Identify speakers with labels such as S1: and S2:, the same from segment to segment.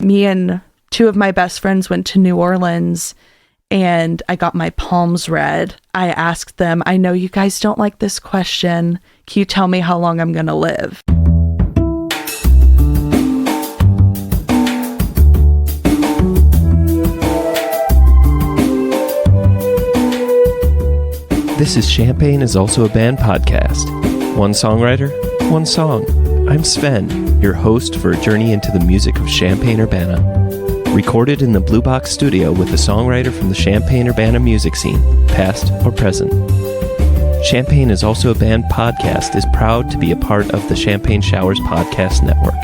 S1: me and two of my best friends went to New Orleans and I got my palms read. I asked them, I know you guys don't like this question. Can you tell me how long I'm going to live?
S2: This is Champagne is Also a Band podcast. One songwriter, one song. I'm Sven, your host for a journey into the music of Champaign-Urbana. Recorded in the Blue Box studio with a songwriter from the Champaign-Urbana music scene, past or present. Champagne is Also a Band podcast is proud to be a part of the Champagne Showers Podcast Network.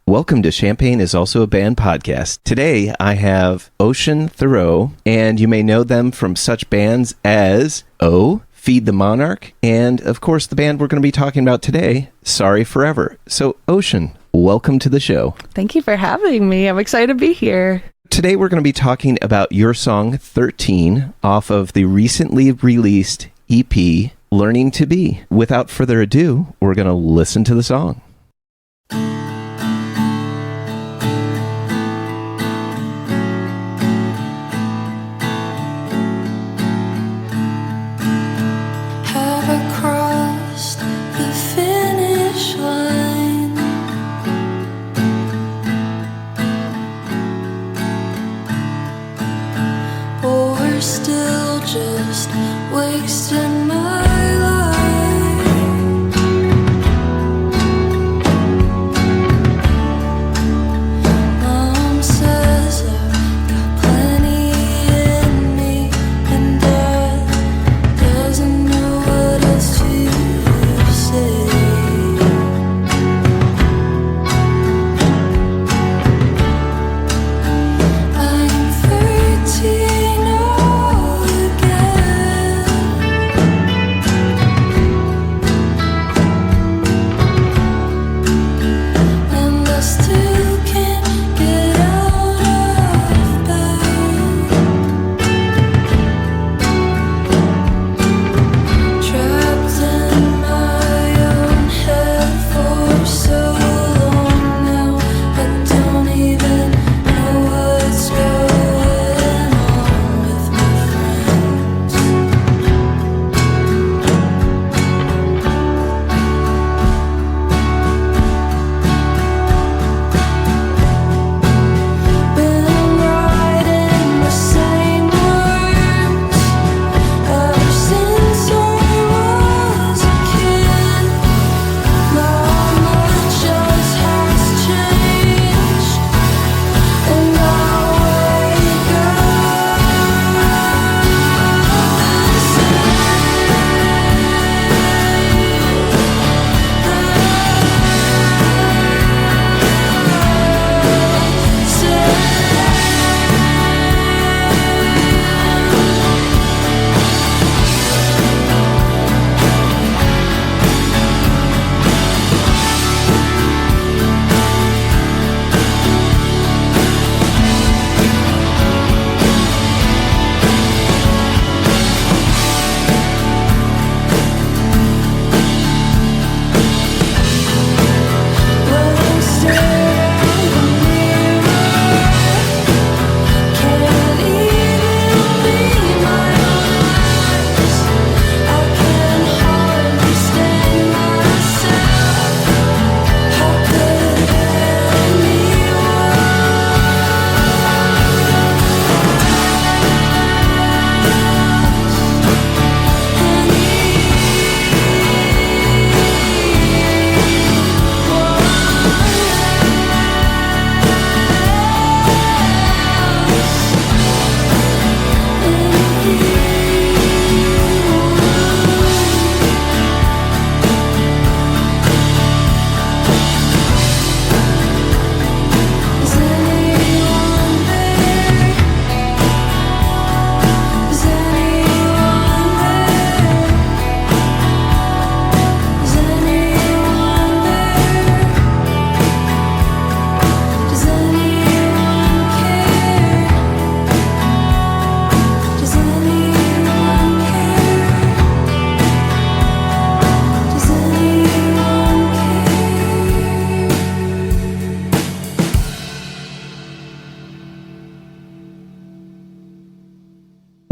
S2: Welcome to Champagne is Also a Band podcast. Today I have Ocean Thoreau, and you may know them from such bands as Feed the Monarch, and of course the band we're going to be talking about today, Sorry Forever. So Ocean, welcome to the show.
S1: Thank you for having me. I'm excited to be here.
S2: Today we're going to be talking about your song 13 off of the recently released EP, Learning to Be. Without further ado, we're going to listen to the song.
S3: Wasting my life.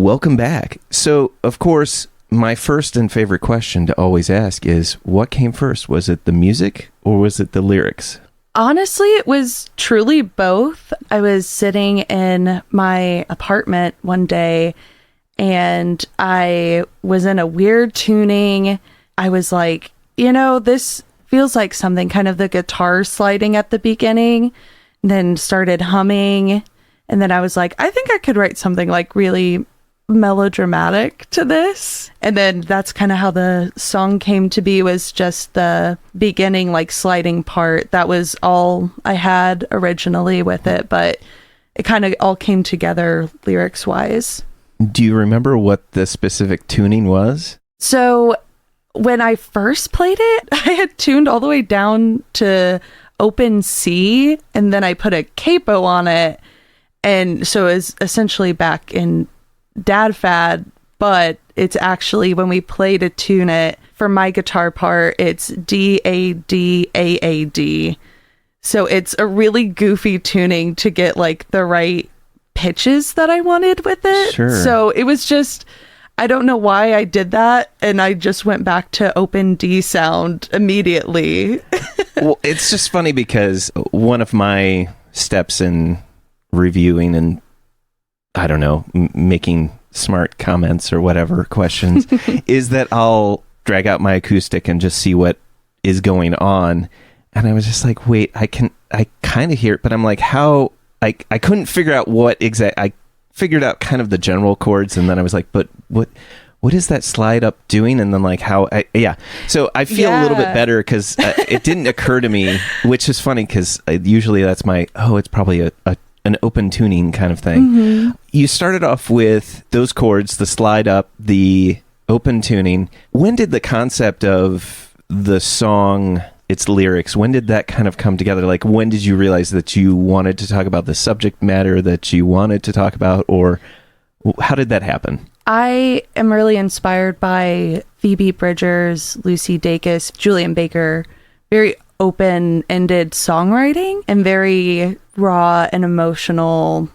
S2: Welcome back. So, of course, my first and favorite question to always ask is, what came first? Was it the music or was it the lyrics?
S1: Honestly, it was truly both. I was sitting in my apartment one day and I was in a weird tuning. I was like, this feels like something, kind of the guitar sliding at the beginning, and then started humming. And then I was like, I think I could write something like really melodramatic to this. And then that's kind of how the song came to be, was just the beginning, like sliding part. That was all I had originally with it, but it kind of all came together lyrics wise.
S2: Do you remember what the specific tuning was?
S1: So when I first played it, I had tuned all the way down to open C, and then I put a capo on it. And so it was essentially back in Dad Fad, but it's actually, when we play to tune it, for my guitar part, it's D-A-D-A-A-D. So it's a really goofy tuning to get like the right pitches that I wanted with it.
S2: Sure.
S1: So it was just, I don't know why I did that, and I just went back to open D sound immediately.
S2: Well, it's just funny because one of my steps in reviewing and, I don't know, making smart comments or whatever questions is that I'll drag out my acoustic and just see what is going on. And I was just like, wait, I kind of hear it, but I'm like, how? I couldn't figure out what exact. I figured out kind of the general chords, and then I was like, but what is that slide up doing? And then like how? So I feel a little bit better because it didn't occur to me, which is funny because usually that's it's probably an open tuning kind of thing. Mm-hmm. You started off with those chords, the slide up, the open tuning. When did the concept of the song, its lyrics, when did that kind of come together? Like, when did you realize that you wanted to talk about the subject matter that you wanted to talk about, or how did that happen?
S1: I am really inspired by Phoebe Bridgers, Lucy Dacus, Julian Baker, very open-ended songwriting and very raw and emotional,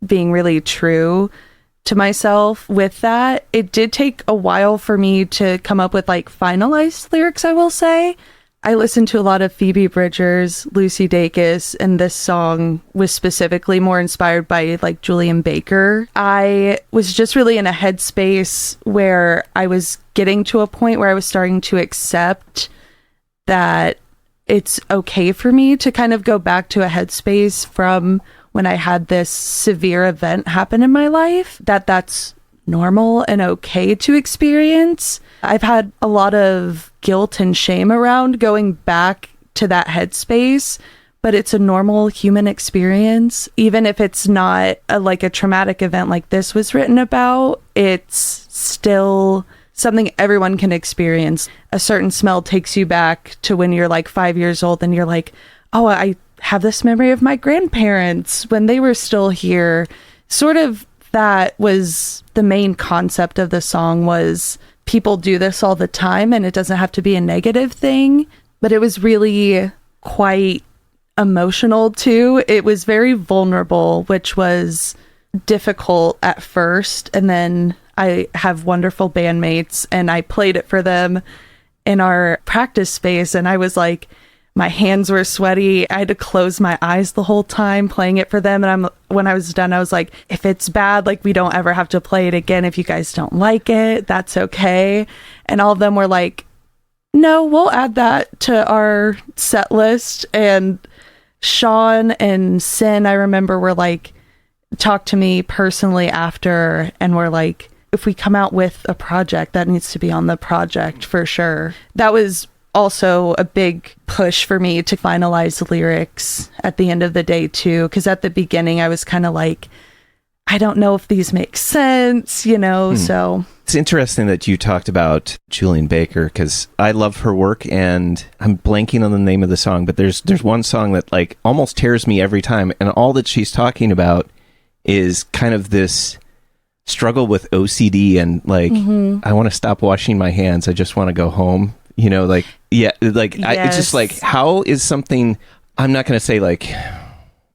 S1: being really true to myself with that. It did take a while for me to come up with like finalized lyrics, I will say. I listened to a lot of Phoebe Bridgers, Lucy Dacus, and this song was specifically more inspired by like Julian Baker. I was just really in a headspace where I was getting to a point where I was starting to accept that it's okay for me to kind of go back to a headspace from when I had this severe event happen in my life, that's normal and okay to experience. I've had a lot of guilt and shame around going back to that headspace, but it's a normal human experience. Even if it's not like a traumatic event like this was written about, it's still something everyone can experience. A certain smell takes you back to when you're like 5 years old and you're like, oh, I have this memory of my grandparents when they were still here. Sort of that was the main concept of the song, was people do this all the time and it doesn't have to be a negative thing. But it was really quite emotional too. It was very vulnerable, which was difficult at first. And then I have wonderful bandmates and I played it for them in our practice space. And I was like, my hands were sweaty. I had to close my eyes the whole time playing it for them. And when I was done, I was like, if it's bad, like we don't ever have to play it again. If you guys don't like it, that's okay. And all of them were like, no, we'll add that to our set list. And Sean and Sin, I remember, were like, talked to me personally after and were like, if we come out with a project, that needs to be on the project for sure. That was also a big push for me to finalize the lyrics at the end of the day too, because at the beginning I was kind of like, I don't know if these make sense, you know. So
S2: it's interesting that you talked about Julian Baker, because I love her work and I'm blanking on the name of the song, but there's one song that like almost tears me every time, and all that she's talking about is kind of this struggle with OCD and like, I want to stop washing my hands, I just want to go home, you know, like, yeah, like yes. It's just like, how is something, I'm not going to say like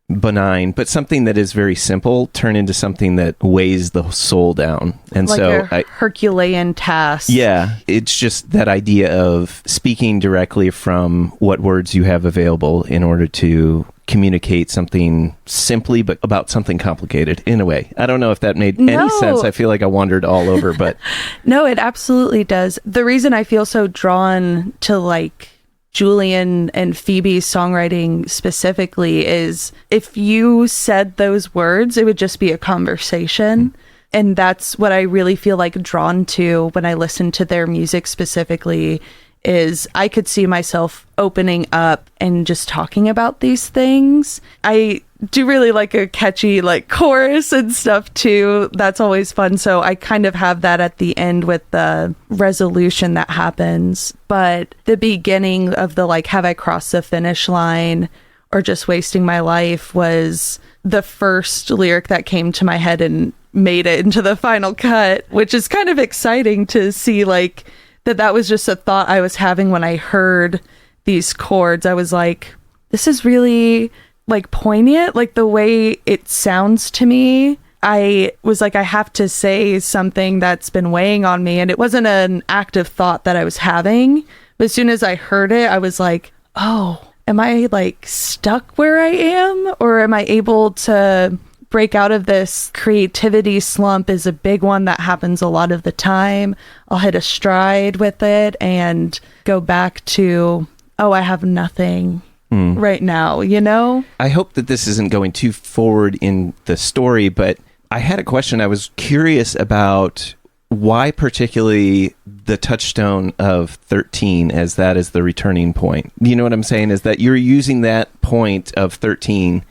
S2: benign, but something that is very simple turn into something that weighs the soul down. And
S1: like
S2: so
S1: a Herculean task.
S2: Yeah, it's just that idea of speaking directly from what words you have available in order to communicate something simply, but about something complicated in a way. I don't know if that made any sense. I feel like I wandered all over, but
S1: no, it absolutely does. The reason I feel so drawn to like Julian and Phoebe's songwriting specifically is if you said those words, it would just be a conversation. And that's what I really feel like drawn to when I listen to their music specifically, is I could see myself opening up and just talking about these things. I do really like a catchy like chorus and stuff too. That's always fun. So I kind of have that at the end with the resolution that happens. But the beginning of the like, have I crossed the finish line or just wasting my life was the first lyric that came to my head and made it into the final cut, which is kind of exciting to see like that was just a thought I was having when I heard these chords. I was like, this is really like poignant, like the way it sounds to me. I was like, I have to say something that's been weighing on me. And it wasn't an active thought that I was having. But as soon as I heard it, I was like, oh, am I like stuck where I am? Or am I able to break out of this creativity slump? Is a big one that happens a lot of the time. I'll hit a stride with it and go back to, oh, I have nothing right now, you know? I
S2: hope that this isn't going too forward in the story, but I had a question. I was curious about why particularly the touchstone of 13 as that is the returning point. You know what I'm saying? Is that you're using that point of 13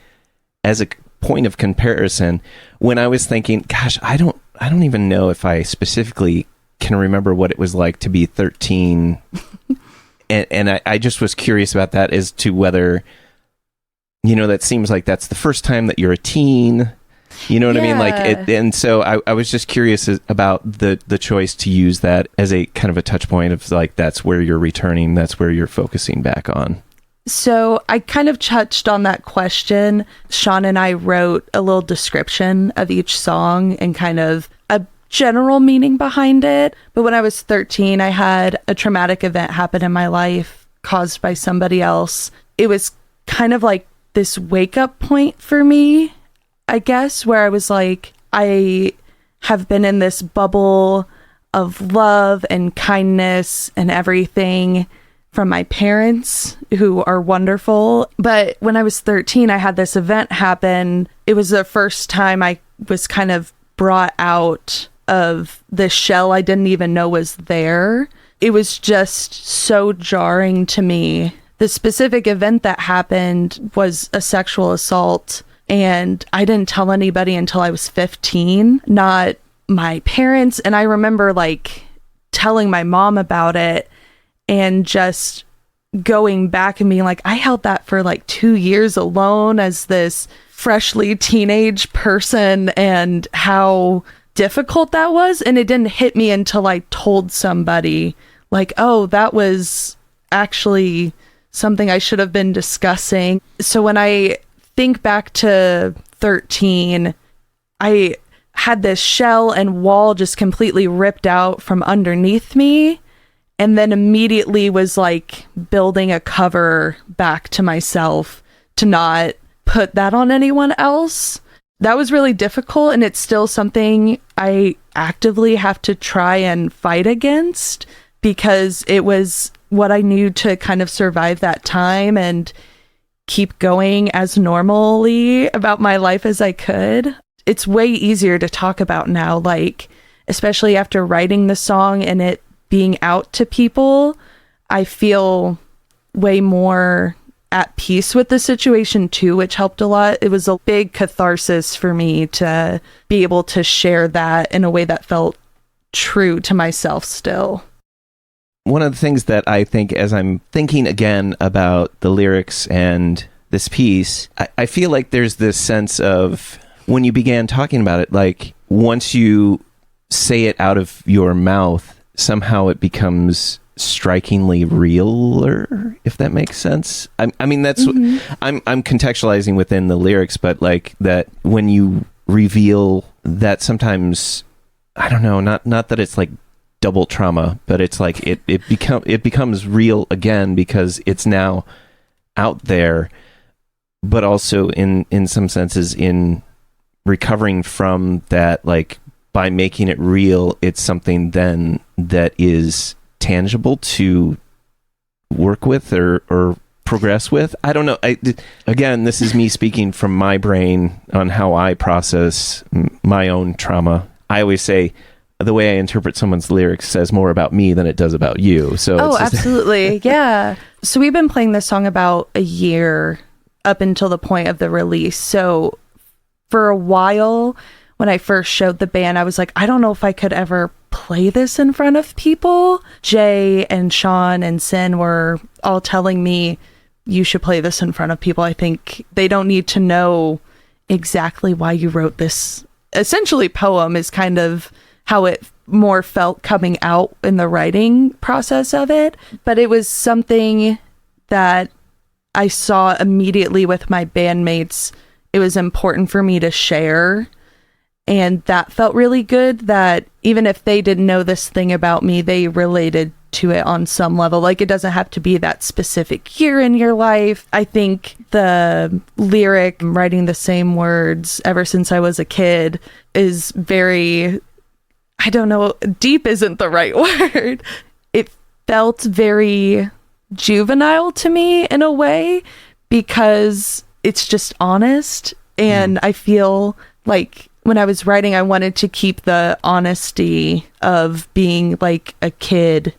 S2: as a point of comparison, when I was thinking, gosh, I don't even know if I specifically can remember what it was like to be 13. and I just was curious about that as to whether, you know, that seems like that's the first time that you're a teen. You know what I mean? Like, and so I was just curious about the choice to use that as a kind of a touch point of like, that's where you're returning, that's where you're focusing back on.
S1: So I kind of touched on that question. Sean and I wrote a little description of each song and kind of a general meaning behind it. But when I was 13, I had a traumatic event happen in my life caused by somebody else. It was kind of like this wake up point for me, I guess, where I was like, I have been in this bubble of love and kindness and everything from my parents, who are wonderful. But when I was 13, I had this event happen. It was the first time I was kind of brought out of the shell I didn't even know was there. It was just so jarring to me. The specific event that happened was a sexual assault, and I didn't tell anybody until I was 15, not my parents. And I remember like telling my mom about it and just going back and being like, I held that for like 2 years alone as this freshly teenage person, and how difficult that was. And it didn't hit me until I told somebody like, oh, that was actually something I should have been discussing. So when I think back to 13, I had this shell and wall just completely ripped out from underneath me. And then immediately was like building a cover back to myself to not put that on anyone else. That was really difficult, and it's still something I actively have to try and fight against, because it was what I knew to kind of survive that time and keep going as normally about my life as I could. It's way easier to talk about now, like, especially after writing the song and it being out to people. I feel way more at peace with the situation too, which helped a lot. It was a big catharsis for me to be able to share that in a way that felt true to myself still.
S2: One of the things that I think, as I'm thinking again about the lyrics and this piece, I feel like there's this sense of, when you began talking about it, like once you say it out of your mouth, somehow it becomes strikingly realer, if that makes sense. I mean, that's I'm contextualizing within the lyrics, but like that when you reveal that sometimes, I don't know, not that it's like double trauma, but it's like it becomes real again because it's now out there, but also in some senses in recovering from that, like by making it real, it's something then that is tangible to work with or progress with. I don't know. Again, this is me speaking from my brain on how I process my own trauma. I always say the way I interpret someone's lyrics says more about me than it does about you. So
S1: absolutely. Yeah. So we've been playing this song about a year up until the point of the release. So for a while, when I first showed the band, I was like, I don't know if I could ever play this in front of people. Jay and Sean and Sven were all telling me, you should play this in front of people. I think they don't need to know exactly why you wrote this essentially poem, is kind of how it more felt coming out in the writing process of it. But it was something that I saw immediately with my bandmates. It was important for me to share. And that felt really good, that even if they didn't know this thing about me, they related to it on some level. Like, it doesn't have to be that specific year in your life. I think the lyric, writing the same words ever since I was a kid, is very, I don't know, deep isn't the right word. It felt very juvenile to me in a way, because it's just honest. And I feel like when I was writing, I wanted to keep the honesty of being like a kid,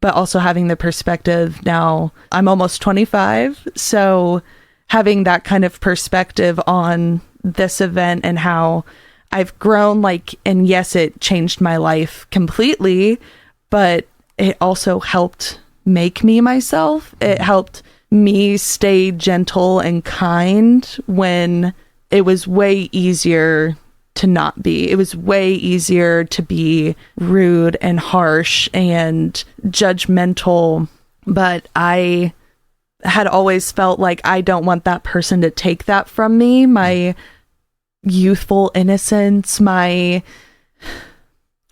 S1: but also having the perspective. Now I'm almost 25. So having that kind of perspective on this event and how I've grown, like, and yes, it changed my life completely, but it also helped make me myself. It helped me stay gentle and kind when it was way easier to not be. It was way easier to be rude and harsh and judgmental. But I had always felt like I don't want that person to take that from me. My youthful innocence, I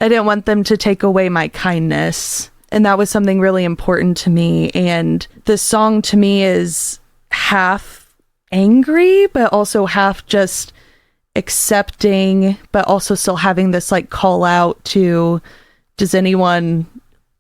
S1: didn't want them to take away my kindness. And that was something really important to me. And this song to me is half angry, but also half just accepting, but also still having this like call out to, does anyone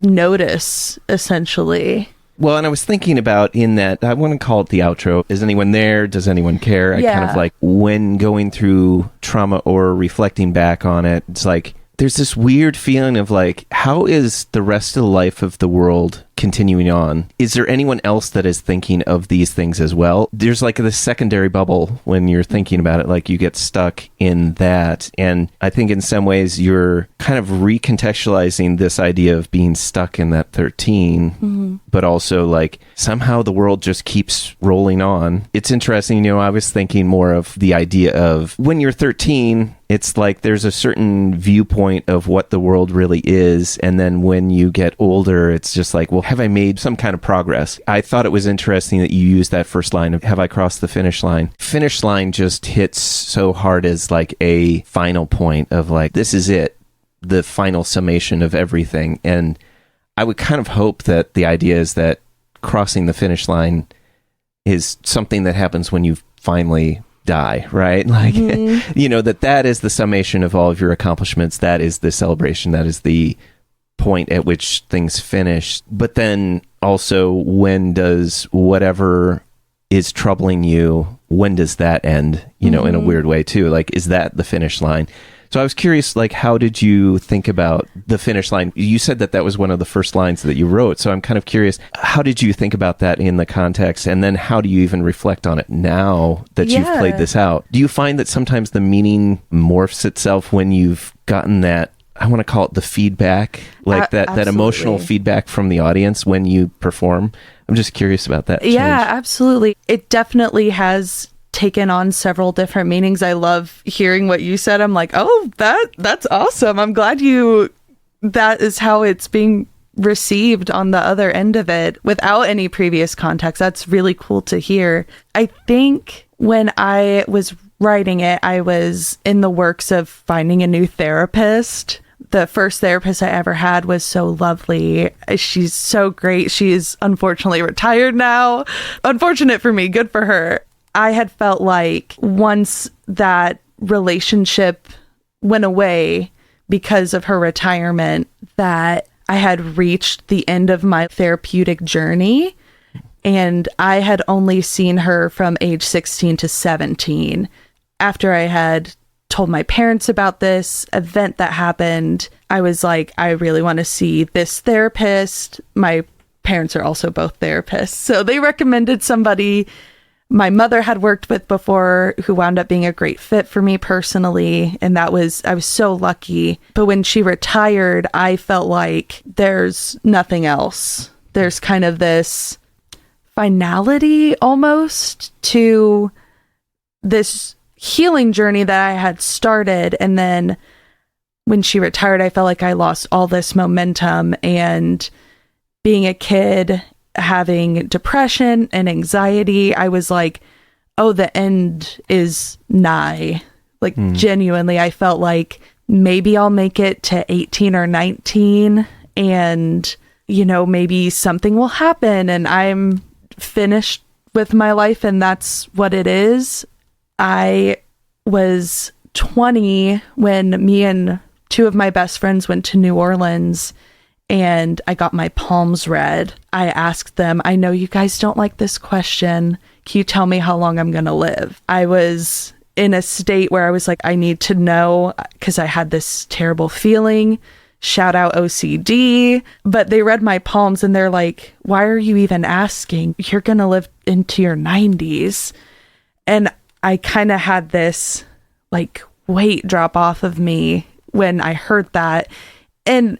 S1: notice, essentially?
S2: Well, and I was thinking about in that, I want to call it the outro. Is anyone there? Does anyone care?
S1: Yeah.
S2: I kind of like when going through trauma or reflecting back on it, it's like, there's this weird feeling of like, how is the rest of the life of the world continuing on? Is there anyone else that is thinking of these things as well? There's like this secondary bubble when you're thinking about it, like you get stuck in that. And I think in some ways you're kind of recontextualizing this idea of being stuck in that 13, but also like somehow the world just keeps rolling on. It's interesting, I was thinking more of the idea of when you're 13, it's like there's a certain viewpoint of what the world really is. And then when you get older, it's just like, well, have I made some kind of progress? I thought it was interesting that you used that first line of, have I crossed the finish line? Finish line just hits so hard as like a final point of like, this is it, the final summation of everything. And I would kind of hope that the idea is that crossing the finish line is something that happens when you finally die, right? Like, that is the summation of all of your accomplishments. That is the celebration. That is the point at which things finish. But then also, when does whatever is troubling you, when does that end, in a weird way too? Like, is that the finish line? So I was curious, like, how did you think about the finish line? You said that was one of the first lines that you wrote. So I'm kind of curious, how did you think about that in the context? And then how do you even reflect on it now that you've played this out? Do you find that sometimes the meaning morphs itself when you've gotten that, I want to call it the feedback, like that emotional feedback from the audience when you perform? I'm just curious about that change.
S1: Yeah, absolutely. It definitely has taken on several different meanings. I love hearing what you said. I'm like, oh, that's awesome. I'm glad that is how it's being received on the other end of it without any previous context. That's really cool to hear. I think when I was writing it, I was in the works of finding a new therapist. The first therapist I ever had was so lovely. She's so great. She's unfortunately retired now. Unfortunate for me, good for her. I had felt like once that relationship went away because of her retirement, that I had reached the end of my therapeutic journey. And I had only seen her from age 16 to 17. After I had told my parents about this event that happened, I was like, I really want to see this therapist. My parents are also both therapists. So they recommended somebody my mother had worked with before who wound up being a great fit for me personally. And I was so lucky. But when she retired, I felt like there's nothing else. There's kind of this finality almost to this healing journey that I had started. And then when she retired, I felt like I lost all this momentum. And being a kid, having depression and anxiety, I was like, oh, the end is nigh. Like, genuinely, I felt like maybe I'll make it to 18 or 19 and, maybe something will happen and I'm finished with my life and that's what it is. I was 20 when me and two of my best friends went to New Orleans and I got my palms read. I asked them, I know you guys don't like this question. Can you tell me how long I'm going to live? I was in a state where I was like, I need to know because I had this terrible feeling. Shout out OCD. But they read my palms and they're like, why are you even asking? You're going to live into your 90s. And I kind of had this weight drop off of me when I heard that. And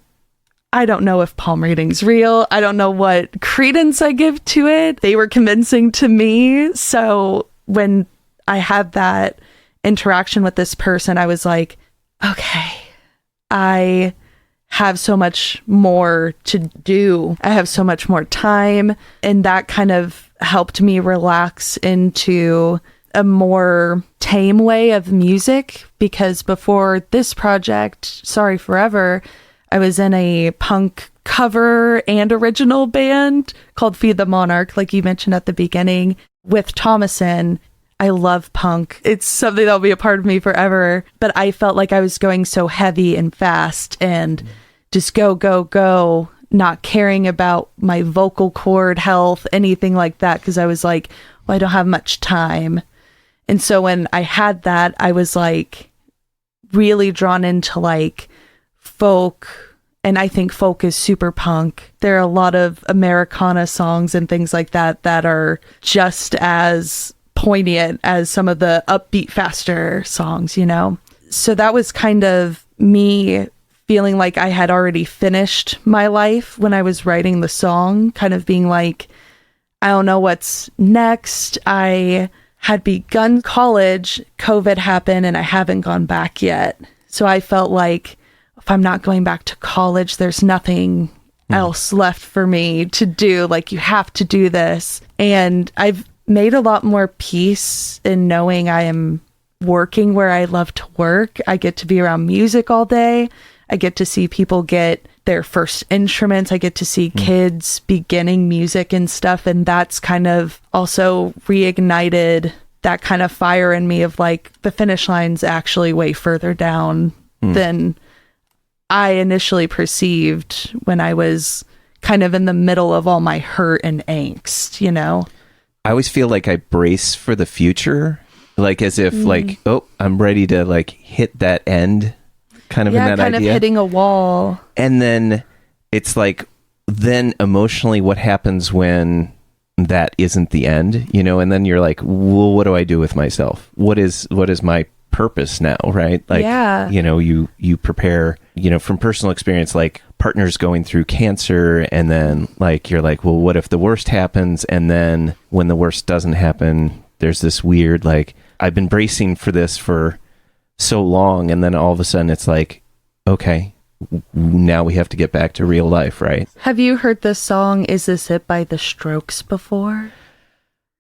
S1: I don't know if palm reading's real. I don't know what credence I give to it. They were convincing to me. So when I had that interaction with this person, I was like, okay, I have so much more to do. I have so much more time. And that kind of helped me relax into a more tame way of music, because before this project, Sorry Forever, I was in a punk cover and original band called Feed the Monarch, like you mentioned at the beginning, with Thomason. I love punk. It's something that'll be a part of me forever. But I felt like I was going so heavy and fast and just go, go, go, not caring about my vocal cord health, anything like that, because I was like, well, I don't have much time. And so when I had that, I was like really drawn into folk, and I think folk is super punk. There are a lot of Americana songs and things like that that are just as poignant as some of the upbeat, faster songs, So that was kind of me feeling like I had already finished my life when I was writing the song, kind of being like, I don't know what's next. I had begun college, COVID happened, and I haven't gone back yet. So I felt like if I'm not going back to college, there's nothing else left for me to do. Like, you have to do this. And I've made a lot more peace in knowing I am working where I love to work. I get to be around music all day. I get to see people get their first instruments. I get to see kids beginning music and stuff. And that's kind of also reignited that kind of fire in me of the finish line's actually way further down than I initially perceived when I was kind of in the middle of all my hurt and angst,
S2: I always feel like I brace for the future, as if oh, I'm ready to hit that end kind of in that
S1: kind
S2: idea.
S1: Of hitting a wall.
S2: And then it's then emotionally what happens when that isn't the end, and then you're like, well, what do I do with myself? What is my purpose now, right? You prepare, from personal experience, partners going through cancer, and then you're like, well, what if the worst happens? And then when the worst doesn't happen, there's this weird, I've been bracing for this for so long, and then all of a sudden it's like, okay, now we have to get back to real life, right?
S1: Have you heard the song Is This It by The Strokes before?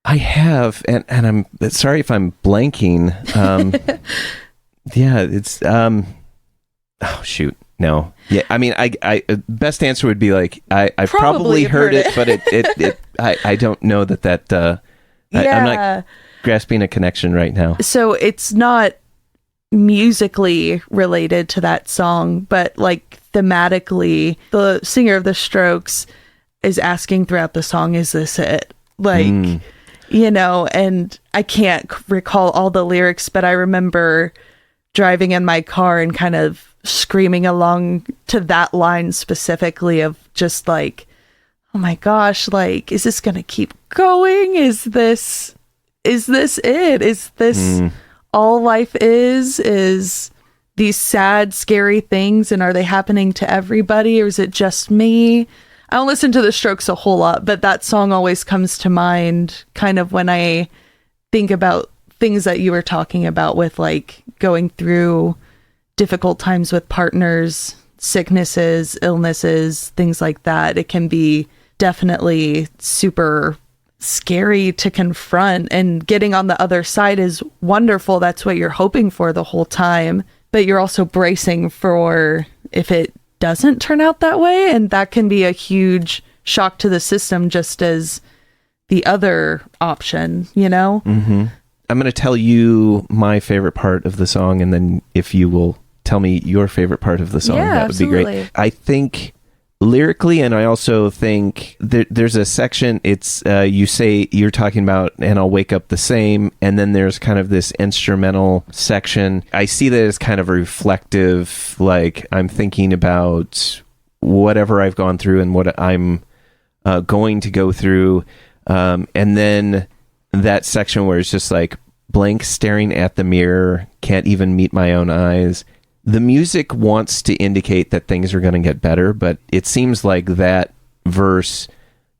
S2: I have, and I'm sorry if I'm blanking. Yeah, it's oh shoot, no. Yeah, I mean, I best answer would be like I've probably heard it, but I don't know that I'm not grasping a connection right now.
S1: So it's not musically related to that song, but like thematically, the singer of The Strokes is asking throughout the song, "Is this it?" Like, you know, and I can't recall all the lyrics, but I remember driving in my car and kind of screaming along to that line specifically of just like, oh my gosh, like, is this going to keep going? Is this it? Is this all life is these sad, scary things? And are they happening to everybody, or is it just me? I don't listen to The Strokes a whole lot, but that song always comes to mind kind of when I think about things that you were talking about with like going through difficult times with partners, sicknesses, illnesses, things like that. It can be definitely super scary to confront, and getting on the other side is wonderful. That's what you're hoping for the whole time, but you're also bracing for if it doesn't turn out that way, and that can be a huge shock to the system, just as the other option, you know?
S2: I'm going to tell you my favorite part of the song, and then if you will tell me your favorite part of the song, that would be great. I think lyrically, and I also think there's a section, it's you say you're talking about "and I'll wake up the same," and then there's kind of this instrumental section. I see that as kind of a reflective, like I'm thinking about whatever I've gone through and what I'm going to go through, and then that section where it's just like blank staring at the mirror, can't even meet my own eyes. The music wants to indicate that things are going to get better, but it seems like that verse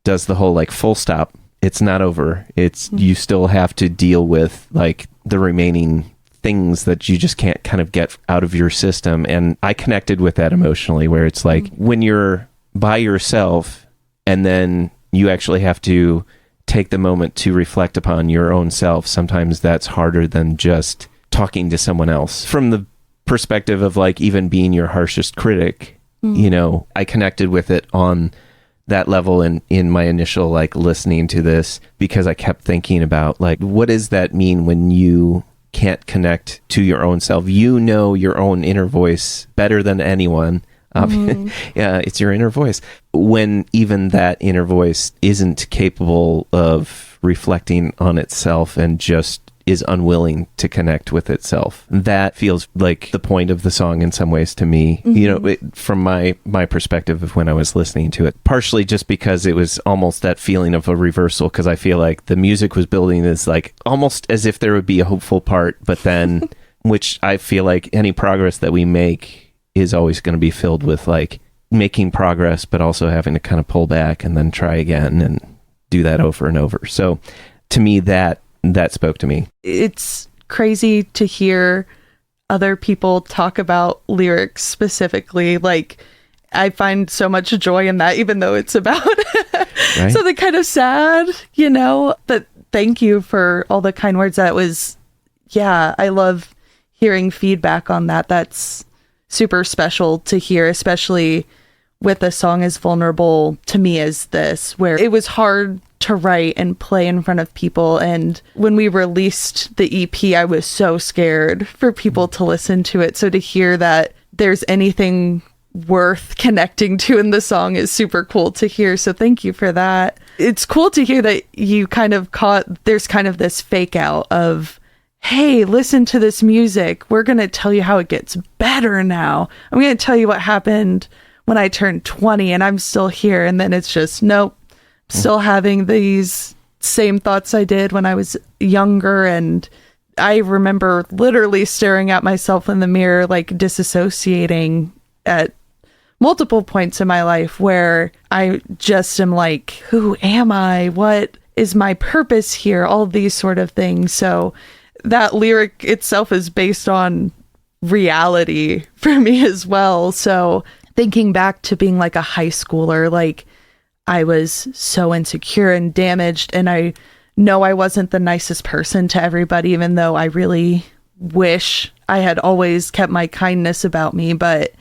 S2: does the whole like full stop. It's not over. It's you still have to deal with like the remaining things that you just can't kind of get out of your system. And I connected with that emotionally, where it's like when you're by yourself and then you actually have to take the moment to reflect upon your own self. Sometimes that's harder than just talking to someone else. From the perspective of like even being your harshest critic, you know, I connected with it on that level in my initial like listening to this, because I kept thinking about like, what does that mean when you can't connect to your own self? You know your own inner voice better than anyone. Yeah, it's your inner voice. When even that inner voice isn't capable of reflecting on itself and just is unwilling to connect with itself. That feels like the point of the song in some ways to me, you know, from my perspective of when I was listening to it, partially just because it was almost that feeling of a reversal, because I feel like the music was building as like almost as if there would be a hopeful part, but then which I feel like any progress that we make is always going to be filled with like making progress, but also having to kind of pull back and then try again and do that over and over. So to me, that spoke to me.
S1: It's crazy to hear other people talk about lyrics specifically. Like, I find so much joy in that, even though it's about something kind of sad, you know. But thank you for all the kind words. That was, yeah, I love hearing feedback on that. That's super special to hear, especially with a song as vulnerable to me as this, where it was hard to write and play in front of people. And when we released the EP, I was so scared for people to listen to it. So to hear that there's anything worth connecting to in the song is super cool to hear. So thank you for that. It's cool to hear that you kind of there's kind of this fake out of, hey, listen to this music. We're going to tell you how it gets better now. I'm going to tell you what happened when I turned 20 and I'm still here. And then it's just, nope, still having these same thoughts I did when I was younger. And I remember literally staring at myself in the mirror, like disassociating at multiple points in my life where I just am like, who am I? What is my purpose here? All these sort of things. So that lyric itself is based on reality for me as well. So thinking back to being like a high schooler, like I was so insecure and damaged, and I know I wasn't the nicest person to everybody, even though I really wish I had always kept my kindness about me, but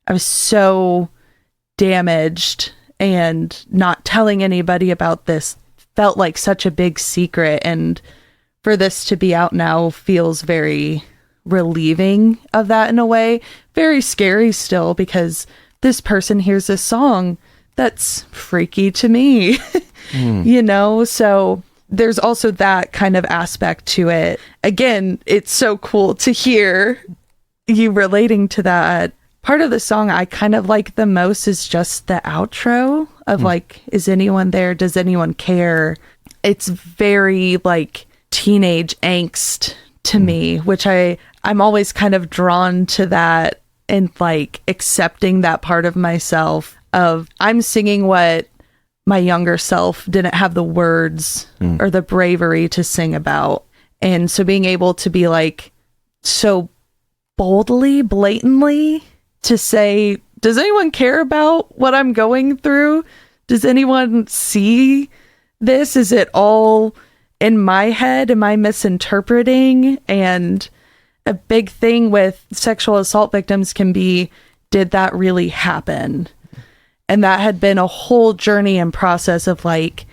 S1: I was so damaged, and not telling anybody about this felt like such a big secret. And for this to be out now feels very relieving of that in a way. Very scary still, because this person hears this song that's freaky to me, you know? So there's also that kind of aspect to it. Again, it's so cool to hear you relating to that. Part of the song I kind of like the most is just the outro of like, is anyone there? Does anyone care? It's very like teenage angst to me, which I'm always kind of drawn to that, and like accepting that part of myself of I'm singing what my younger self didn't have the words or the bravery to sing about. And so being able to be like so boldly, blatantly to say, does anyone care about what I'm going through? Does anyone see this? Is it all in my head? Am I misinterpreting? And a big thing with sexual assault victims can be, did that really happen? And that had been a whole journey and process of like,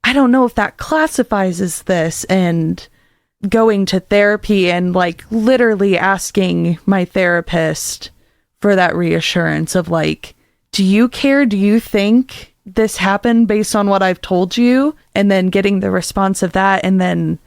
S1: I don't know if that classifies as this, and going to therapy and like literally asking my therapist for that reassurance of like, do you care? Do you think this happened based on what I've told you? And then getting the response of that, and then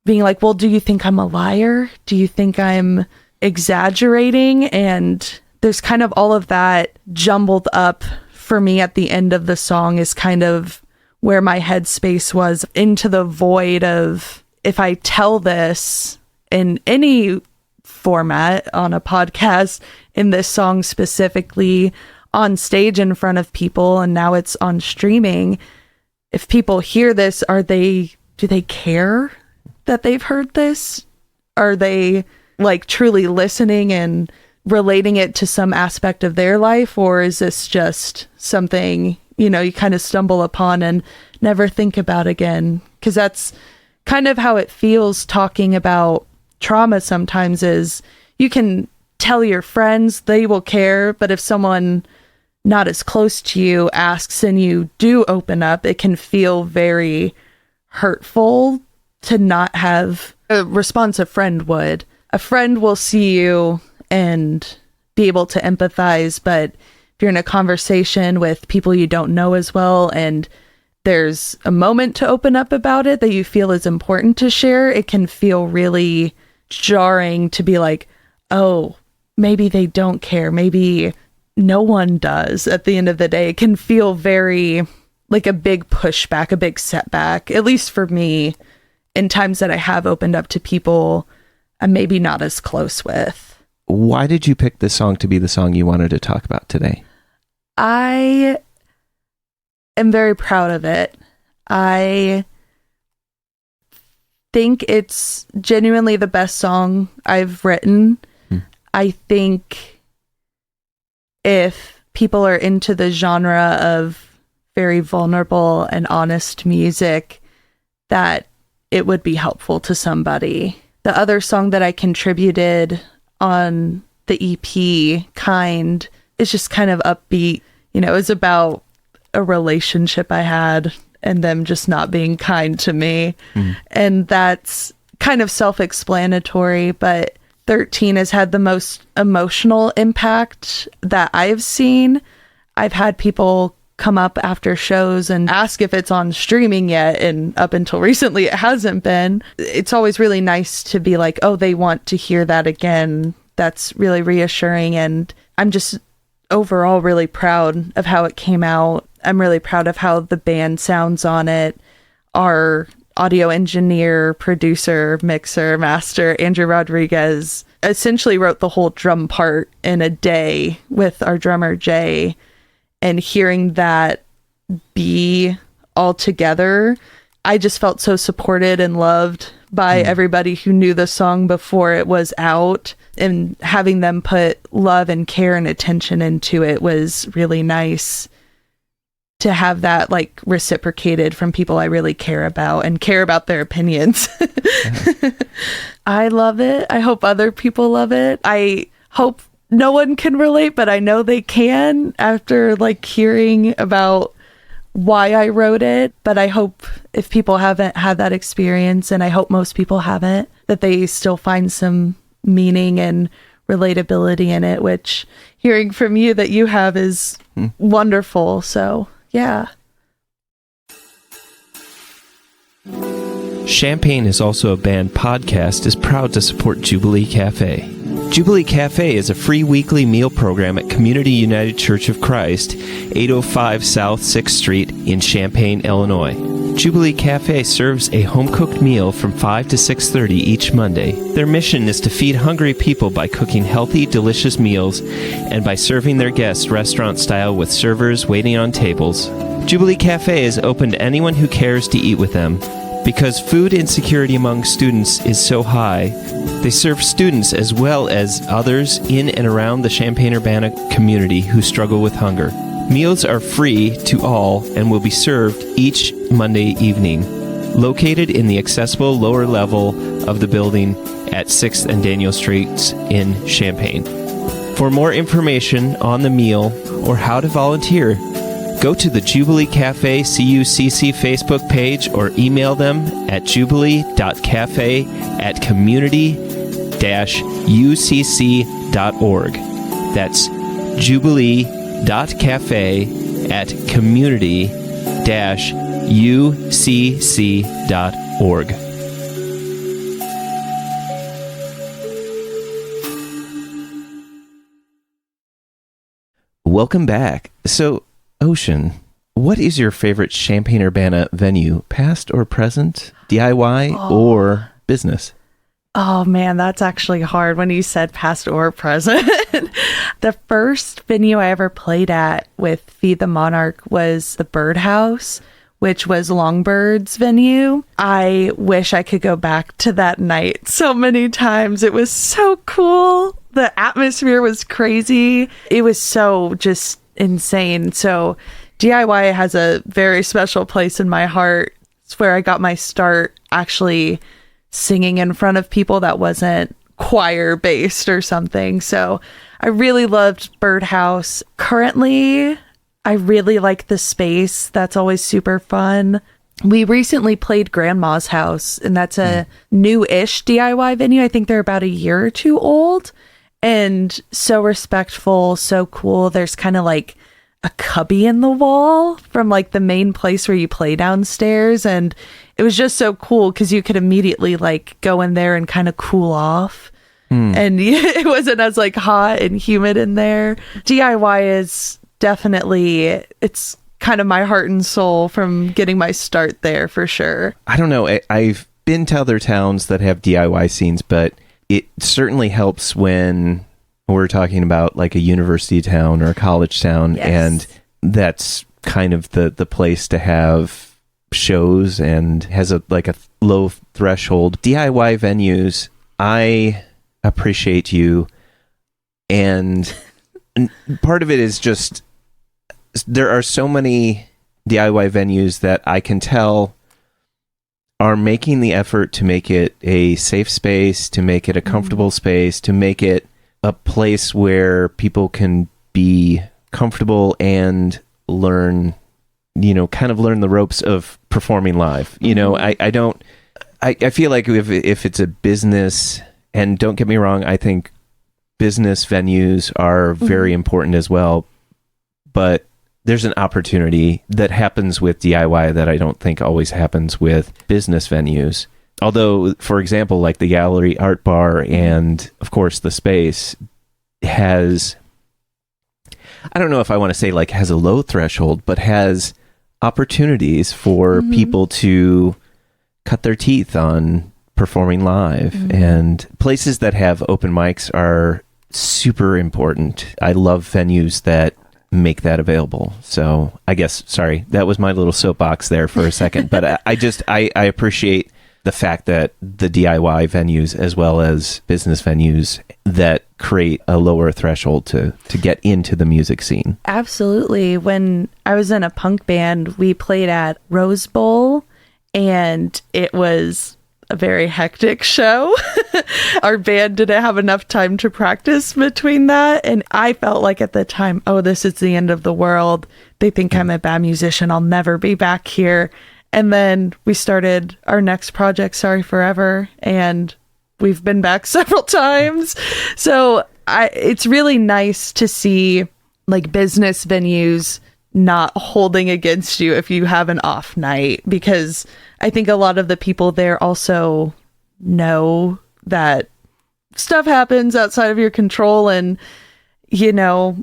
S1: being like, well, do you think I'm a liar? Do you think I'm exaggerating? And there's kind of all of that jumbled up for me at the end of the song is kind of where my headspace was, into the void of, if I tell this in any format, on a podcast, in this song specifically, on stage in front of people, and now it's on streaming, if people hear this, do they care that they've heard this? Are they like truly listening and relating it to some aspect of their life? Or is this just something, you know, you kind of stumble upon and never think about again? Because that's kind of how it feels talking about trauma sometimes, is you can tell your friends, they will care, but if someone not as close to you asks and you do open up, it can feel very hurtful to not have a response a friend would. A friend will see you and be able to empathize, but if you're in a conversation with people you don't know as well, and there's a moment to open up about it that you feel is important to share, it can feel really jarring to be like, oh, maybe they don't care. Maybe no one does. At the end of the day, it can feel very like a big pushback, a big setback, at least for me, in times that I have opened up to people I'm maybe not as close with.
S2: Why did you pick this song to be the song you wanted to talk about today?
S1: I am very proud of it. I think it's genuinely the best song I've written. I think if people are into the genre of very vulnerable and honest music, that it would be helpful to somebody. The other song that I contributed on the EP, Kind, is just kind of upbeat. You know, it's about a relationship I had and them just not being kind to me. And that's kind of self-explanatory, but 13 has had the most emotional impact that I've seen. I've had people come up after shows and ask if it's on streaming yet, and up until recently it hasn't been. It's always really nice to be like, oh, they want to hear that again. That's really reassuring, and I'm just overall really proud of how it came out. I'm really proud of how the band sounds on it. Our audio engineer, producer, mixer, master, Andrew Rodriguez, essentially wrote the whole drum part in a day with our drummer, Jay. And hearing that be all together, I just felt so supported and loved by everybody who knew the song before it was out, and having them put love and care and attention into it was really nice to have that like reciprocated from people I really care about and care about their opinions. I love it. I hope other people love it. I hope no one can relate, but I know they can after like hearing about why I wrote it. But I hope if people haven't had that experience, and I hope most people haven't, that they still find some meaning and relatability in it, which hearing from you that you have is wonderful. So yeah.
S2: Champaign is also a Band podcast is proud to support Jubilee Cafe. Jubilee Cafe is a free weekly meal program at Community United Church of Christ, 805 South 6th Street in Champaign, Illinois. Jubilee Cafe serves a home-cooked meal from 5 to 6:30 each Monday. Their mission is to feed hungry people by cooking healthy, delicious meals and by serving their guests restaurant-style with servers waiting on tables. Jubilee Cafe is open to anyone who cares to eat with them. Because food insecurity among students is so high, they serve students as well as others in and around the Champaign-Urbana community who struggle with hunger. Meals are free to all and will be served each Monday evening, located in the accessible lower level of the building at 6th and Daniel Streets in Champaign. For more information on the meal or how to volunteer, go to the Jubilee Cafe CUCC Facebook page or email them at jubilee.cafe@community-ucc.org. That's jubilee.cafe@community-ucc.org. Welcome back. So, Ocean, what is your favorite Champaign-Urbana venue, past or present, DIY or business?
S1: Oh man, that's actually hard when you said past or present. The first venue I ever played at with Feed the Monarch was the Birdhouse, which was Longbird's venue. I wish I could go back to that night so many times. It was so cool. The atmosphere was crazy. It was so just insane. So DIY has a very special place in my heart. It's where I got my start actually singing in front of people that wasn't choir based or something. So I really loved Birdhouse. Currently, I really like the Space. That's always super fun. We recently played Grandma's House, and that's a new-ish DIY venue. I think they're about a year or two old. And so respectful, so cool. There's kind of like a cubby in the wall from like the main place where you play downstairs. And it was just so cool because you could immediately like go in there and kind of cool off. And it wasn't as like hot and humid in there. DIY is definitely, it's kind of my heart and soul from getting my start there for sure.
S2: I don't know. I've been to other towns that have DIY scenes, but it certainly helps when we're talking about like a university town or a college town. Yes. And that's kind of the place to have shows and has a low threshold. DIY venues, I appreciate you. And part of it is just, there are so many DIY venues that I can tell are making the effort to make it a safe space, to make it a comfortable space, to make it a place where people can be comfortable and learn, kind of learn the ropes of performing live. I feel like if it's a business, and don't get me wrong, I think business venues are very important as well, but there's an opportunity that happens with DIY that I don't think always happens with business venues. Although, for example, like the Gallery Art Bar and, of course, the Space has, I don't know if I want to say like has a low threshold, but has opportunities for people to cut their teeth on performing live. And places that have open mics are super important. I love venues that make that available. So I guess, sorry, that was my little soapbox there for a second, but I appreciate the fact that the DIY venues as well as business venues that create a lower threshold to get into the music scene.
S1: Absolutely. When I was in a punk band, we played at Rose Bowl, and it was a very hectic show. Our band didn't have enough time to practice between that. And I felt like at the time, oh, this is the end of the world. They think I'm a bad musician. I'll never be back here. And then we started our next project, Sorry Forever, and we've been back several times. So it's really nice to see like business venues not holding against you if you have an off night, because I think a lot of the people there also know that stuff happens outside of your control. And, you know,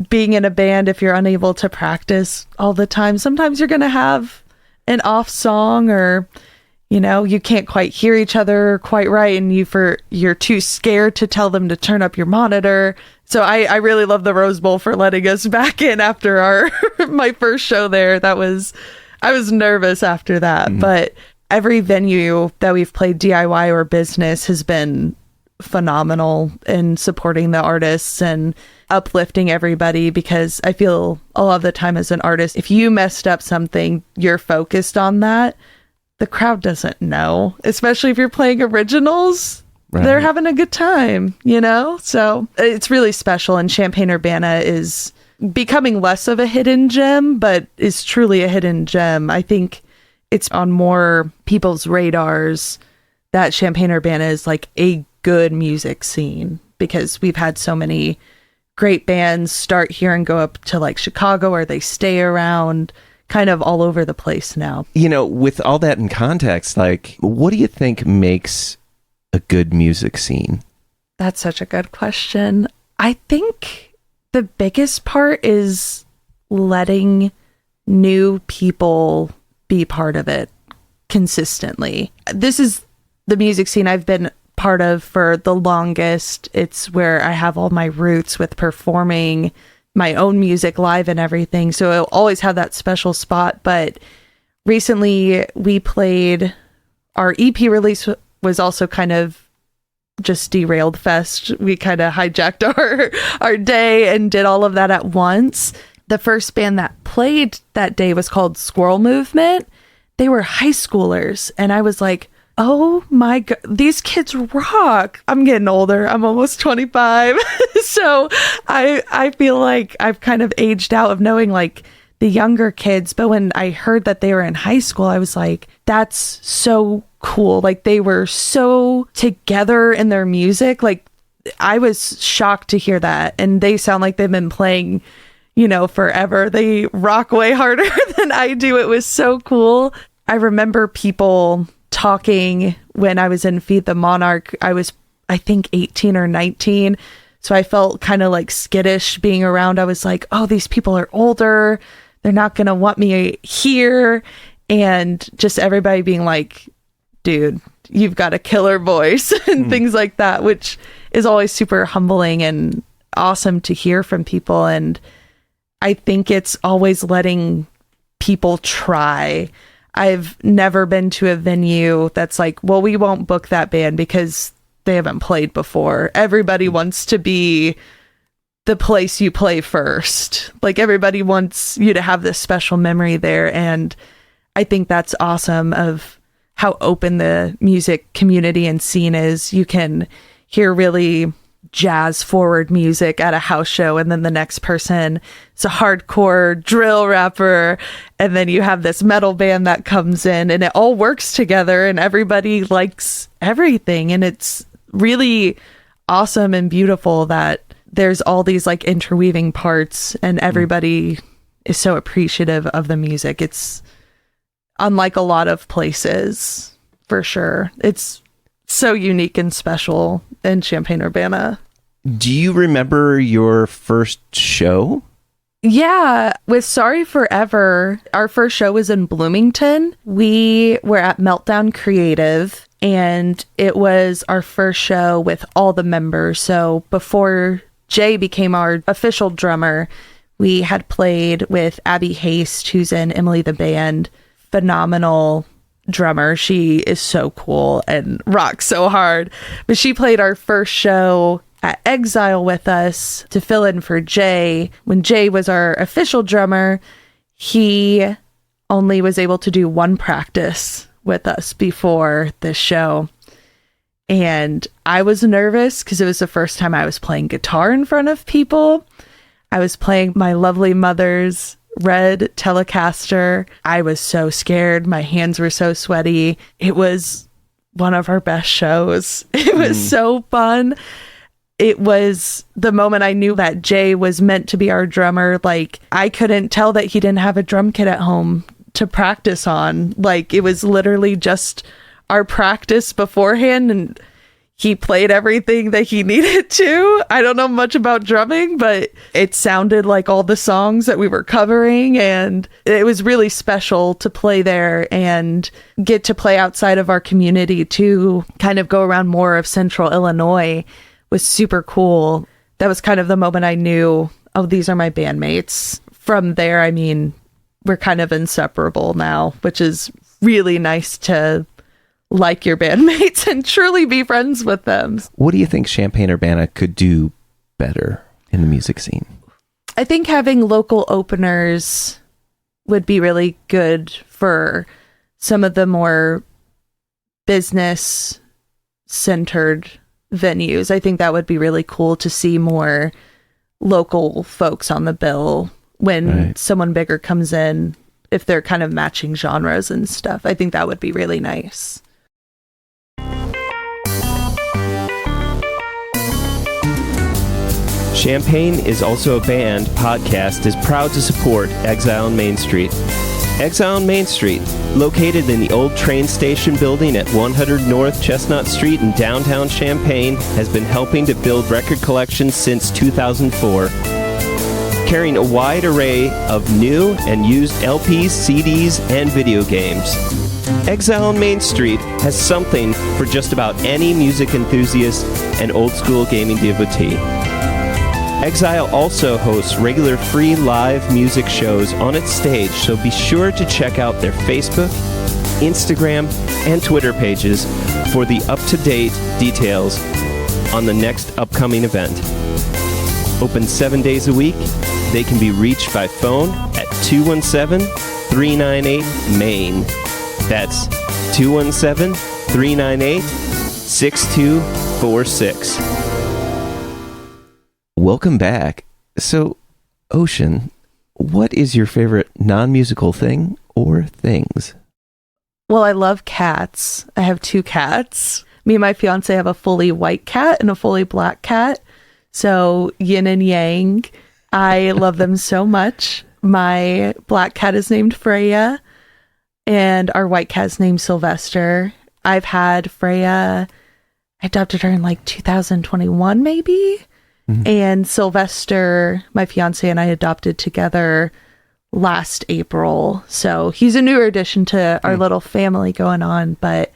S1: being in a band, if you're unable to practice all the time, sometimes you're going to have an off song, or, you know, you can't quite hear each other quite right, and you're too scared to tell them to turn up your monitor. So I really love the Rose Bowl for letting us back in after my first show there. I was nervous after that, but every venue that we've played, DIY or business, has been phenomenal in supporting the artists and uplifting everybody, because I feel a lot of the time as an artist, if you messed up something, you're focused on that. The crowd doesn't know, especially if you're playing originals. Right. They're having a good time, you know? So it's really special, and Champaign-Urbana is becoming less of a hidden gem, but is truly a hidden gem. I think it's on more people's radars that Champaign-Urbana is like a good music scene, because we've had so many great bands start here and go up to like Chicago, or they stay around kind of all over the place now.
S2: You know, with all that in context, like, what do you think makes a good music scene?
S1: That's such a good question. I think the biggest part is letting new people be part of it consistently. This is the music scene I've been part of for the longest. It's where I have all my roots with performing my own music live and everything. So it'll always have that special spot. But recently we played, our EP release was also kind of just derailed fest. We kind of hijacked our day and did all of that at once. The first band that played that day was called Squirrel Movement. They were high schoolers, and I was like, oh my God, these kids rock. I'm getting older. I'm almost 25. So I feel like I've kind of aged out of knowing like the younger kids. But when I heard that they were in high school, I was like, that's so cool. Like, they were so together in their music. Like, I was shocked to hear that. And they sound like they've been playing, you know, forever. They rock way harder than I do. It was so cool. I remember people talking when I was in Feed the Monarch. I was, I think, 18 or 19. So I felt kind of like skittish being around. I was like, oh, these people are older. They're not going to want me here. And just everybody being like, dude, you've got a killer voice and things like that, which is always super humbling and awesome to hear from people. And I think it's always letting people try. I've never been to a venue that's like, well, we won't book that band because they haven't played before. Everybody wants to be the place you play first. Like, everybody wants you to have this special memory there. And I think that's awesome of how open the music community and scene is. You can hear really jazz forward music at a house show, and then the next person is a hardcore drill rapper, and then you have this metal band that comes in, and it all works together, and everybody likes everything. And it's really awesome and beautiful that there's all these like interweaving parts, and everybody is so appreciative of the music. It's unlike a lot of places, for sure. It's so unique and special in Champaign-Urbana.
S2: Do you remember your first show?
S1: Yeah, with Sorry Forever, our first show was in Bloomington. We were at Meltdown Creative, and it was our first show with all the members. So before Jay became our official drummer, we had played with Abby Haste, who's in Emily the Band. Phenomenal drummer. She is so cool and rocks so hard. But she played our first show at Exile with us to fill in for Jay. When Jay was our official drummer, he only was able to do one practice with us before this show. And I was nervous because it was the first time I was playing guitar in front of people. I was playing my lovely mother's red Telecaster. I was so scared. My hands were so sweaty. It was one of our best shows. It was so fun. It was the moment I knew that Jay was meant to be our drummer. Like, I couldn't tell that he didn't have a drum kit at home to practice on. Like, it was literally just our practice beforehand, and he played everything that he needed to. I don't know much about drumming, but it sounded like all the songs that we were covering, and it was really special to play there and get to play outside of our community to kind of go around more of Central Illinois. Was super cool. That was kind of the moment I knew, oh, these are my bandmates. From there, I mean, we're kind of inseparable now, which is really nice to like your bandmates and truly be friends with them.
S2: What do you think Champaign-Urbana could do better in the music scene?
S1: I think having local openers would be really good for some of the more business-centered venues. I think that would be really cool to see more local folks on the bill when someone bigger comes in, if they're kind of matching genres and stuff. I think that would be really nice.
S2: Champaign is Also a Band podcast is proud to support Exile on Main Street. Exile on Main Street, located in the old train station building at 100 North Chestnut Street in downtown Champaign, has been helping to build record collections since 2004. Carrying a wide array of new and used LPs, CDs, and video games. Exile on Main Street has something for just about any music enthusiast and old-school gaming devotee. Exile also hosts regular free live music shows on its stage, so be sure to check out their Facebook, Instagram, and Twitter pages for the up-to-date details on the next upcoming event. Open 7 days a week, they can be reached by phone at 217-398-MAIN. That's 217-398-6246. Welcome back. So, Ocean, what is your favorite non-musical thing or things?
S1: Well, I love cats. I have 2 cats. Me and my fiance have a fully white cat and a fully black cat. So, yin and yang. I love them so much. My black cat is named Freya, and our white cat is named Sylvester. I've had Freya, I adopted her in like 2021, maybe. Mm-hmm. And Sylvester, my fiance, and I adopted together last April. So he's a newer addition to our little family going on, but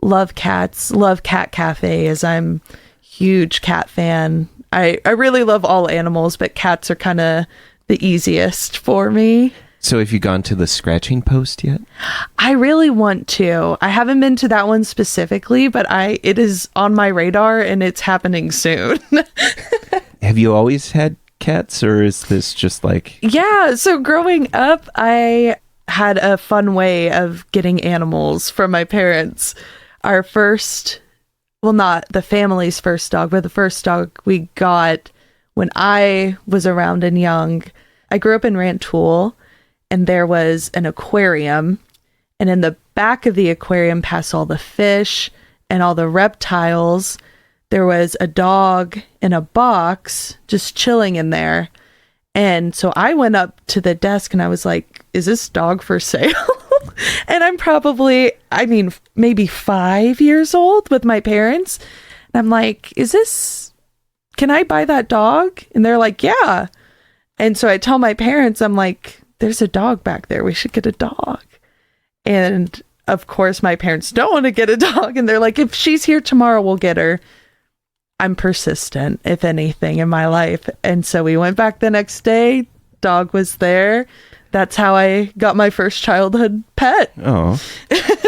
S1: love cats, love cat cafes. I'm a huge cat fan. I really love all animals, but cats are kind of the easiest for me.
S2: So have you gone to the scratching post yet?
S1: I really want to. I haven't been to that one specifically, but it is on my radar and it's happening soon.
S2: Have you always had cats, or is this just like...
S1: Yeah, so growing up, I had a fun way of getting animals from my parents. Our first, well, not the family's first dog, but the first dog we got when I was around and young. I grew up in Rantoul, and there was an aquarium, and in the back of the aquarium, past all the fish and all the reptiles, there was a dog in a box just chilling in there. And so I went up to the desk and I was like, is this dog for sale? And I'm probably, maybe 5 years old with my parents. And I'm like, can I buy that dog? And they're like, yeah. And so I tell my parents, I'm like, there's a dog back there. We should get a dog. And of course, my parents don't want to get a dog. And they're like, if she's here tomorrow, we'll get her. I'm persistent, if anything, in my life. And so we went back the next day. Dog was there. that's how I got my first childhood pet.
S2: Oh.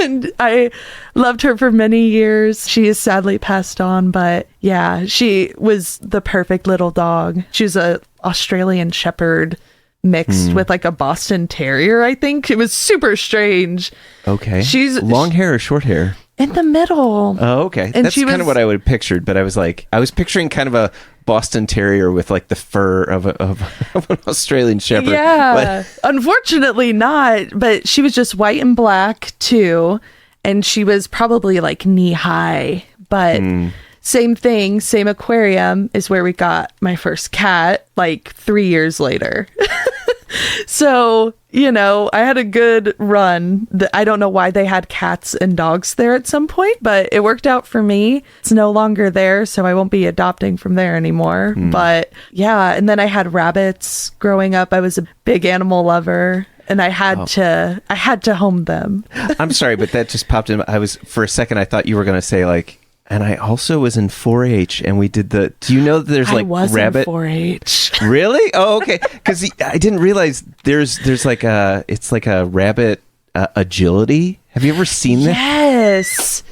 S1: And I loved her for many years. She is sadly passed on, but yeah, she was the perfect little dog. She was a Australian Shepherd mixed with like a Boston Terrier, I think. It was super strange.
S2: Okay.
S1: She's
S2: long hair or short hair?
S1: In the middle.
S2: Oh, okay.
S1: And
S2: that's kind of what I would have pictured, but I was picturing kind of a Boston Terrier with like the fur of an Australian Shepherd.
S1: Yeah. Unfortunately not, but she was just white and black too. And she was probably like knee high, but same thing, same aquarium is where we got my first cat like 3 years later. So, I had a good run. I don't know why they had cats and dogs there at some point, but it worked out for me. It's no longer there, so I won't be adopting from there anymore. But yeah, and then I had rabbits growing up. I was a big animal lover. And I had to home them.
S2: I'm sorry, but that just popped in. For a second, I thought you were going to say like, and I also was in 4-H, and we did do you know that there's like
S1: I was
S2: rabbit?
S1: In 4-H.
S2: Really? Oh, okay. Because I didn't realize there's like it's like a rabbit agility. Have you ever seen that?
S1: Yes.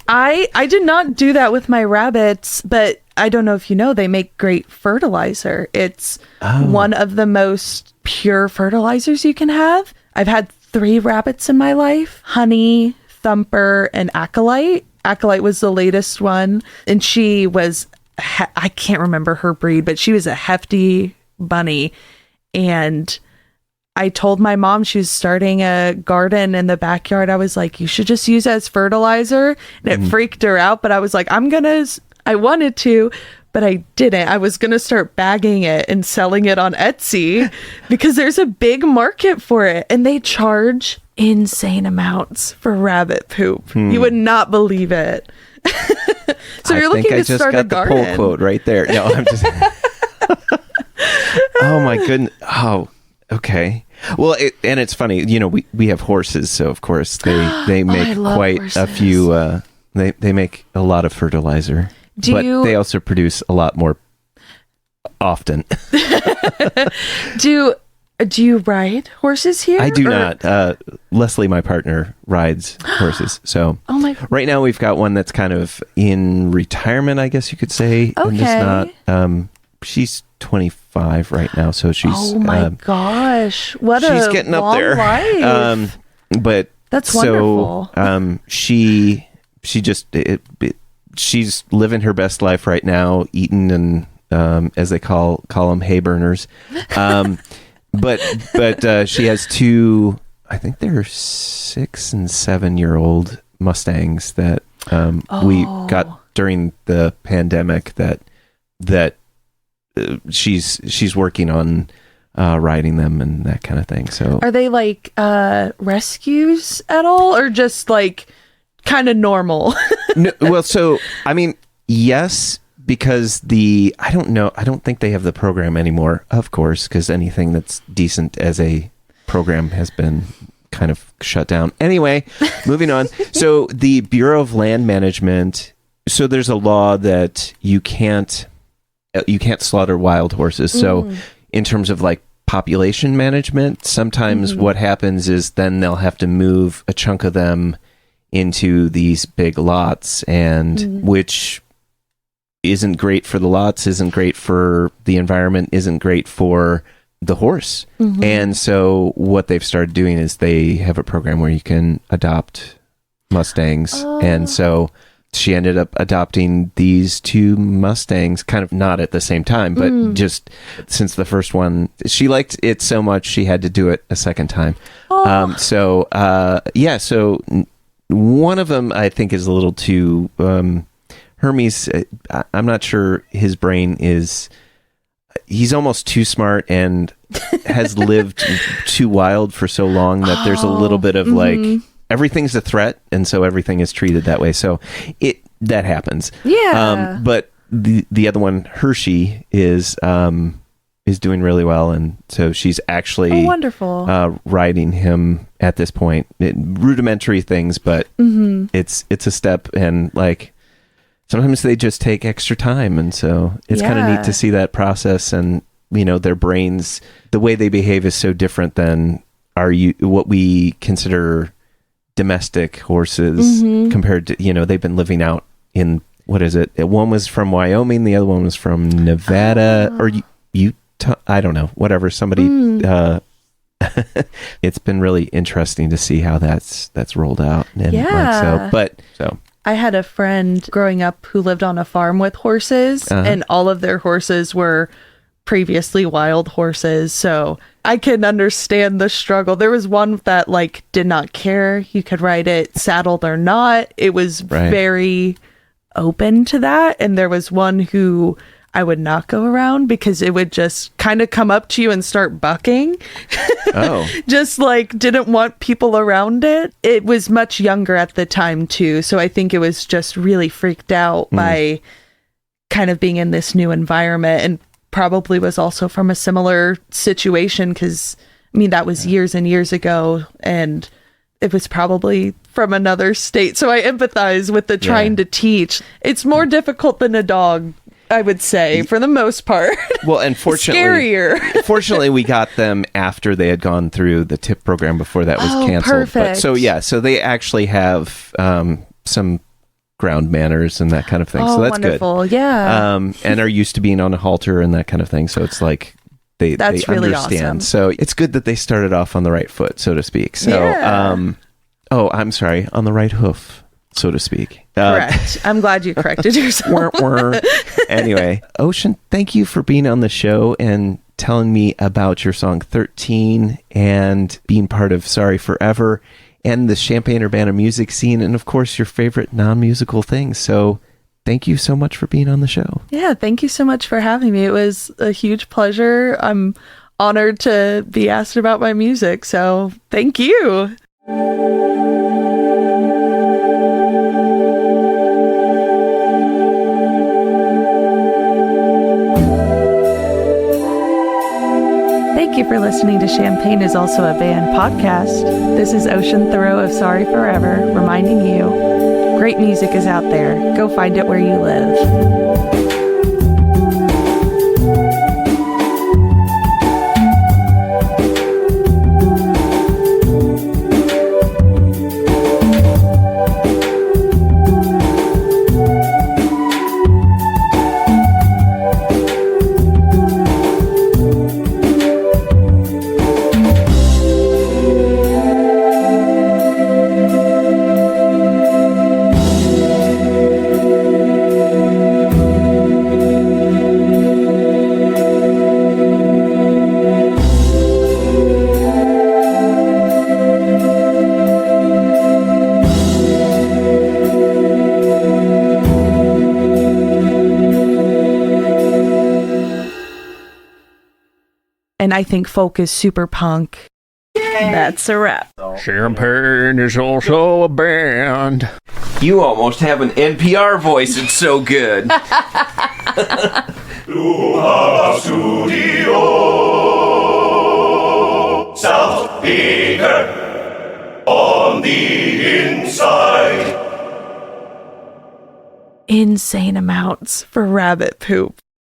S1: I did not do that with my rabbits, but I don't know if you know, they make great fertilizer. It's one of the most pure fertilizers you can have. I've had 3 rabbits in my life: Honey, Thumper, and Acolyte. Acolyte was the latest one, and she was, I can't remember her breed, but she was a hefty bunny. And I told my mom she was starting a garden in the backyard. I was like, you should just use it as fertilizer. And it freaked her out, but I was like, I wanted to, but I didn't. I was going to start bagging it and selling it on Etsy because there's a big market for it, and they charge insane amounts for rabbit poop. You would not believe it. So you're looking to start a garden.
S2: I got the pull quote right there. No, I'm just. Oh my goodness. Oh, okay. Well, and it's funny. We have horses, so of course they make quite horses. A few. They make a lot of fertilizer, but they also produce a lot more often. Do you ride horses here? I do not. Leslie, my partner, rides horses. So right now we've got one that's kind of in retirement, I guess you could say.
S1: Okay.
S2: And it's not, she's 25 right now, so she's...
S1: Oh my gosh. What
S2: she's getting up there.
S1: Life.
S2: But
S1: that's wonderful.
S2: She just... she's living her best life right now, eating and, as they call them, hay burners. But she has 2, I think they're 6 and 7-year-old Mustangs that we got during the pandemic that she's working on riding them and that kind of thing. So
S1: are they like rescues at all, or just like kind of normal?
S2: No, well, so I mean, yes. Because I don't know, I don't think they have the program anymore, of course, because anything that's decent as a program has been kind of shut down. Anyway, moving on. So the Bureau of Land Management, so there's a law that you can't slaughter wild horses. So in terms of like population management, sometimes what happens is then they'll have to move a chunk of them into these big lots, and which isn't great for the lots, isn't great for the environment, isn't great for the horse. And so what they've started doing is they have a program where you can adopt Mustangs. And so she ended up adopting these 2 Mustangs, kind of not at the same time, but just since the first one, she liked it so much she had to do it a second time. So one of them I think is a little too Hermes, I'm not sure his brain is... He's almost too smart and has lived too wild for so long that there's a little bit of like... Everything's a threat, and so everything is treated that way. So that happens.
S1: Yeah.
S2: But the other one, Hershey, is doing really well, and so she's actually
S1: wonderful.
S2: Riding him at this point. Rudimentary things, but it's a step, and like... Sometimes they just take extra time, and so it's kind of neat to see that process. And their brains, the way they behave is so different than are what we consider domestic horses compared to, they've been living out in, what is it? One was from Wyoming, the other one was from Nevada or Utah. I don't know, whatever. Somebody, it's been really interesting to see how that's rolled out. And so
S1: I had a friend growing up who lived on a farm with horses, and all of their horses were previously wild horses. So I can understand the struggle. There was one that did not care. You could ride it saddled or not. It was very open to that. And there was one who I would not go around because it would just kind of come up to you and start bucking. Oh. Just didn't want people around it. It was much younger at the time too. So I think it was just really freaked out by kind of being in this new environment, and probably was also from a similar situation because, that was years and years ago, and it was probably from another state. So I empathize with the trying to teach. It's more difficult than a dog, I would say, for the most part.
S2: Well, and fortunately,
S1: scarier.
S2: Fortunately, we got them after they had gone through the TIP program before that was canceled.
S1: Perfect.
S2: But, so they actually have some ground manners and that kind of thing. So that's
S1: wonderful.
S2: Good.
S1: Yeah.
S2: And are used to being on a halter and that kind of thing. So it's they
S1: really
S2: understand.
S1: Awesome.
S2: So it's good that they started off on the right foot, so to speak. So, I'm sorry, on the right hoof, so to speak.
S1: Correct. I'm glad you corrected yourself.
S2: Anyway, Ocean, thank you for being on the show and telling me about your song 13 and being part of Sorry Forever and the Champaign-Urbana music scene, and of course your favorite non-musical things. So thank you so much for being on the show.
S1: Yeah, thank you so much for having me. It was a huge pleasure. I'm honored to be asked about my music, so thank you. Thank you for listening to Champaign is Also a Band podcast. This is Ocean Thoreau of Sorry Forever, reminding you, great music is out there. Go find it where you live. And I think folk is super punk. That's a wrap.
S3: Champaign is also a band.
S2: You almost have an NPR voice. It's so good.
S4: South Peter on the inside.
S1: Insane amounts for rabbit poop.